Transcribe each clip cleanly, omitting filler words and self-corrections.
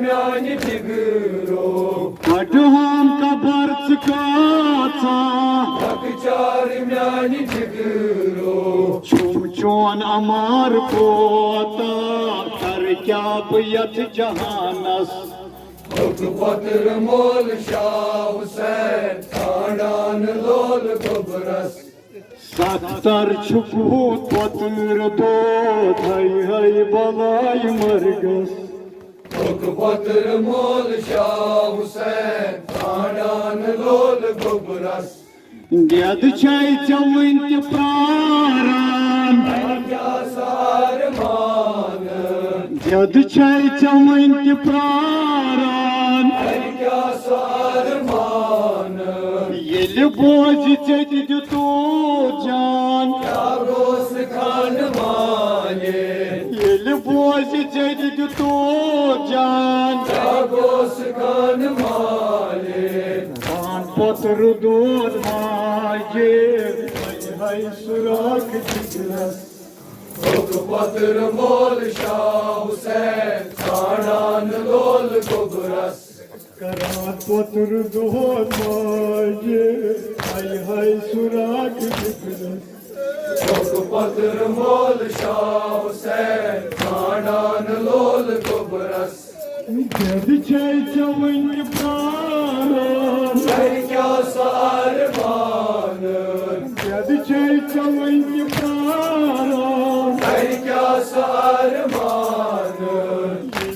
میانی جگرو کٹہم کا birch کاچا lecture میانی جگرو چوم چون امار پوتا کر کیا بیت جہانس تھوک پتر مول شاہ حسین خاندان لول گبرس 70 چھپوت پتر دود ہے بلائی مرگس تھوک پتر مول شاہ حسین خاندان لول گبرس دید چھائی چوین تی پراران کیا سار مان دید چھائی چوین تی پراران کیا سار مان یل بوجھ چت تو جان کیا روس خان مانے یل بوجھ چت تو جان کیا روس خان مانے پتر دود ماجے ہے سراخ جگرس تھوک پتر مول شاہ حسین خاندان لول گبرس کران پتر دود ماجے ہے سراخ جگرس تھوک پتر مول شاہ حسین خاندان لول گبرس جد چھائی چوین کی پراران کیا سار مان جد چھائی چوین کی پراران کیا سار مان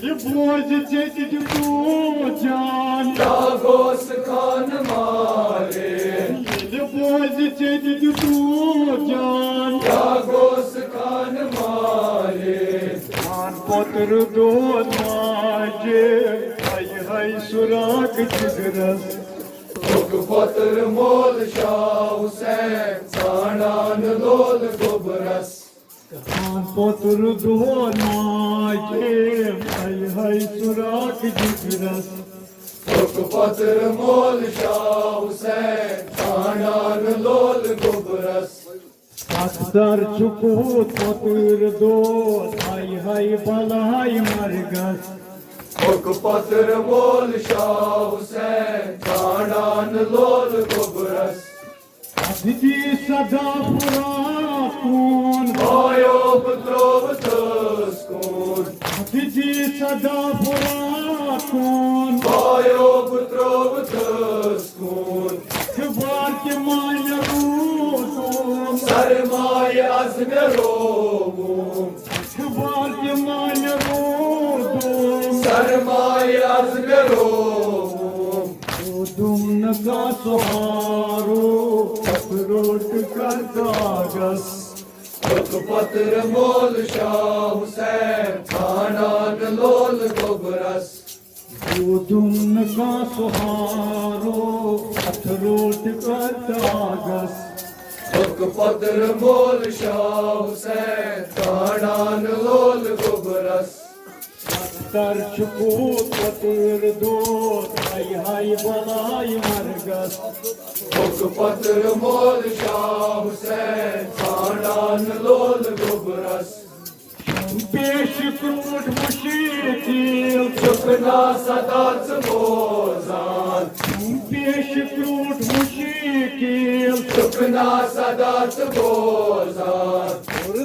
یہ بوجھ چت تو جان کیا گوس خان مارے یہ بوجھ چت تو جان کیا گوس خان مارے خان پتر دود ماجے ہے سراخ جگرس تھوک پتر مول شاہ حسین خاندان لول گبرس خان پتر دود ماجے ہے سراخ جگرس تھوک پتر مول شاہ حسین خاندان لول گبرس 70 چھپوت پتر دود ہے بلائی مرگس تھوک پتر مول شاہ حسین خاندان لول گبرس ادھی صدا فرات کون بھائیو پترو تس کون ادھی صدا فرات کون بھائیو پترو تس کون کبار کے مایا روزوں سرمایہ عزم روگوں کبار کے مایا روزوں سرمایہ عزم روگوں دم نگا سہارو روٹ کر کاغذ تھوک پتر مول شاہ حسین خاندان لول گبرس دم نگا سہارو روٹ کر کاغذ تھوک پتر مول شاہ حسین خاندان لول گبرس 70 چھپوت پتر دود ہے بلائی مرگس تھوک پتر مول شاہ حسین خاندان لول گبرس پیش کروٹ مشکل چکنا صدا بوزان پیش کروٹ مشکل چکنا صدا بوزان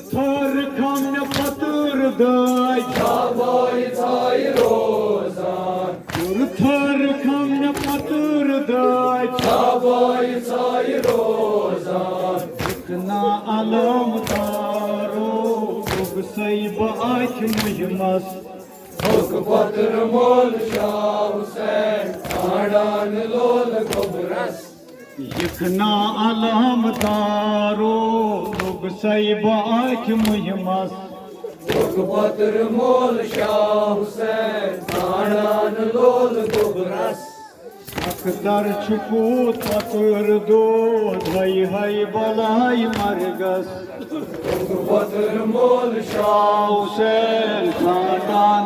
تھر کھم پتر دائی چھاوائی تھائی روزان تھر کھم پتر دائی چھاوائی تھائی روزان اتنا علم تارو سی باچ مجمس تھوک پتر مول شاہ حسین خاندان لول گبرس یکنا علم تارو سی باچ مجمس تھوک پتر مول شاہ حسین خاندان لول گبرس اکثر چھپوت پتر دود ہے بلائی مرگس تھوک پتر مول شاہ حسین خاندان